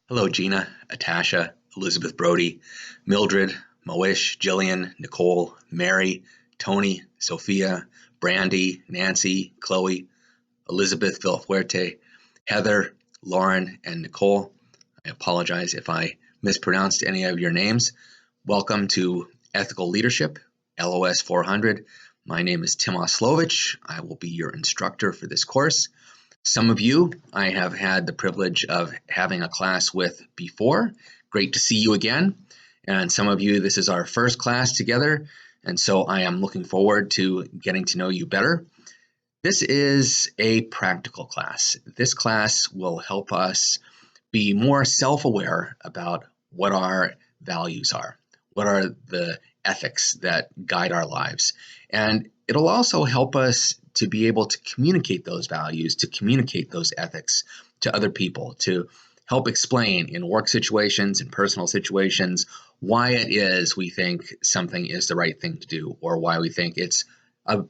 Hello, Gina, Atasha, Elizabeth Brody, Mildred, Moish, Jillian, Nicole, Mary, Tony, Sophia, Brandy, Nancy, Chloe, Elizabeth Villafuerte, Heather, Lauren, and Nicole. I apologize if I mispronounced any of your names. Welcome to Ethical Leadership, LOS 400. My name is Tim Oslovich. I will be your instructor for this course. Some of you I have had the privilege of having a class with before. Great to see you again. And some of you, this is our first class together, and so I am looking forward to getting to know you better. This is a practical class. This class will help us be more self-aware about what our values are, what are the ethics that guide our lives. And it'll also help us to be able to communicate those values, to communicate those ethics to other people, to help explain in work situations, in personal situations, why it is we think something is the right thing to do, or why we think it's a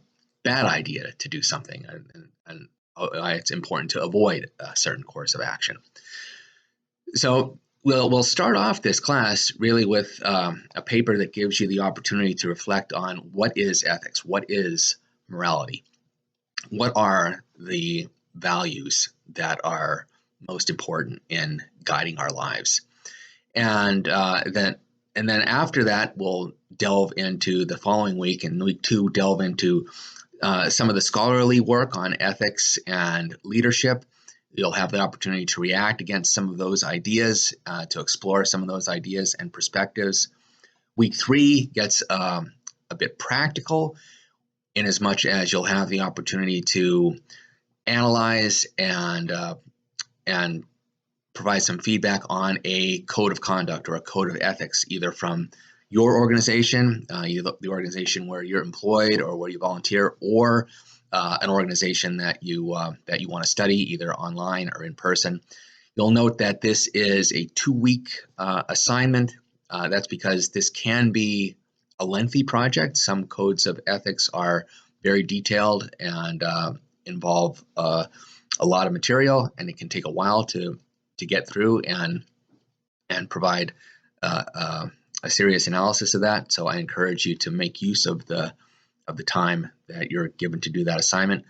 bad idea to do something, and why it's important to avoid a certain course of action. So we'll start off this class really with a paper that gives you the opportunity to reflect on what is ethics, what is morality, what are the values that are most important in guiding our lives, and then after that we'll delve into the following week, in week 2, delve into some of the scholarly work on ethics and leadership. You'll have the opportunity to react against some of those ideas, to explore some of those ideas and perspectives. Week 3 gets a bit practical, in as much as you'll have the opportunity to analyze and provide some feedback on a code of conduct or a code of ethics, either from your organization, either the organization where you're employed or where you volunteer, or an organization that you want to study, either online or in person. You'll note that this is a 2-week assignment. That's because this can be a lengthy project. Some codes of ethics are very detailed and involve a lot of material, and it can take a while to get through and provide a serious analysis of that. So I encourage you to make use of the time that you're given to do that assignment.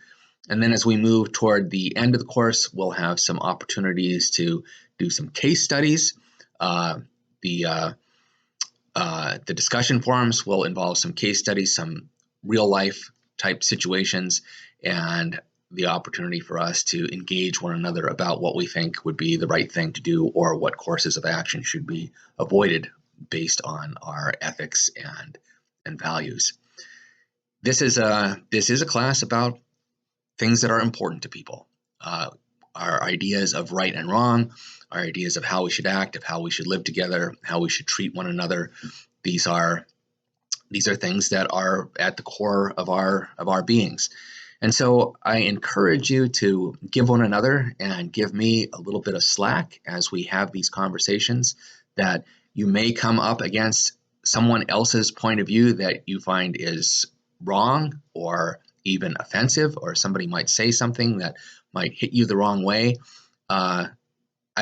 And then as we move toward the end of the course, we'll have some opportunities to do some case studies. The discussion forums will involve some case studies, some real life type situations, and the opportunity for us to engage one another about what we think would be the right thing to do, or what courses of action should be avoided based on our ethics and values. This is a class about things that are important to people. Our ideas of right and wrong, our ideas of how we should act, of how we should live together, how we should treat one another. These are things that are at the core of our beings. And so I encourage you to give one another and give me a little bit of slack as we have these conversations, that you may come up against someone else's point of view that you find is wrong or even offensive, or somebody might say something that might hit you the wrong way. I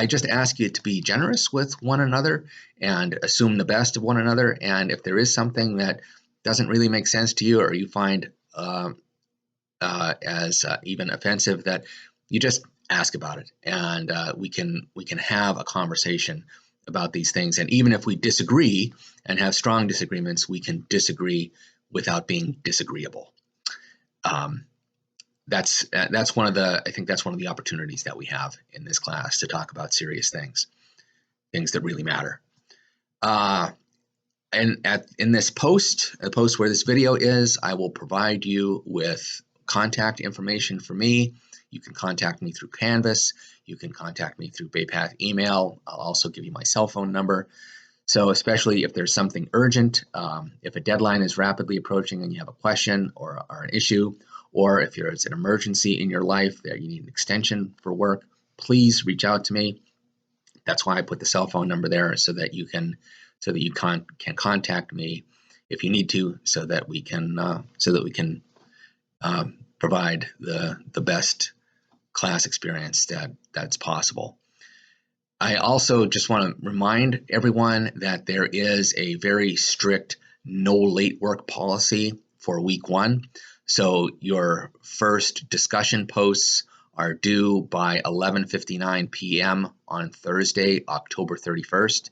just ask you to be generous with one another and assume the best of one another. And if there is something that doesn't really make sense to you, or you find as even offensive, that you just ask about it, and we can have a conversation about these things. And even if we disagree and have strong disagreements, we can disagree without being disagreeable. That's one of the opportunities that we have in this class, to talk about serious things that really matter. And in this post, the post where this video is, I will provide you with contact information for me. You can contact me through Canvas. You can contact me through Baypath email. I'll also give you my cell phone number. So especially if there's something urgent, if a deadline is rapidly approaching and you have a question or an issue, or if it's an emergency in your life that you need an extension for work, please reach out to me. That's why I put the cell phone number there, so that you can contact me if you need to, so that we can provide the best class experience that's possible. I also just want to remind everyone that there is a very strict no late work policy for week one. So your first discussion posts are due by 11:59 p.m. on Thursday, October 31st.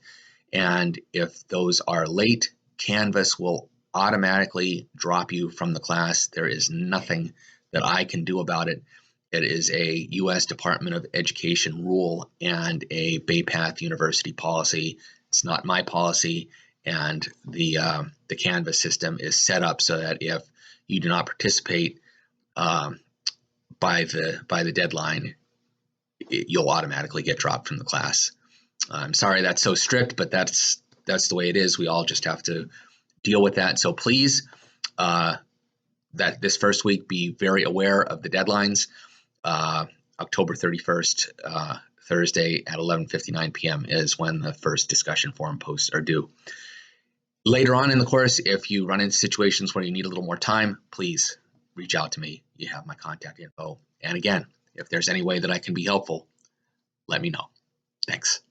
And if those are late, Canvas will automatically drop you from the class. There is nothing that I can do about it. It is a U.S. Department of Education rule and a Bay Path University policy. It's not my policy, and the Canvas system is set up so that if you do not participate by the deadline, you'll automatically get dropped from the class. I'm sorry that's so strict, but that's the way it is. We all just have to deal with that. So please, that this first week, be very aware of the deadlines. October 31st, Thursday at 11:59 p.m. is when the first discussion forum posts are due. Later on in the course, if you run into situations where you need a little more time, please reach out to me. You have my contact info. And again, if there's any way that I can be helpful, let me know. Thanks.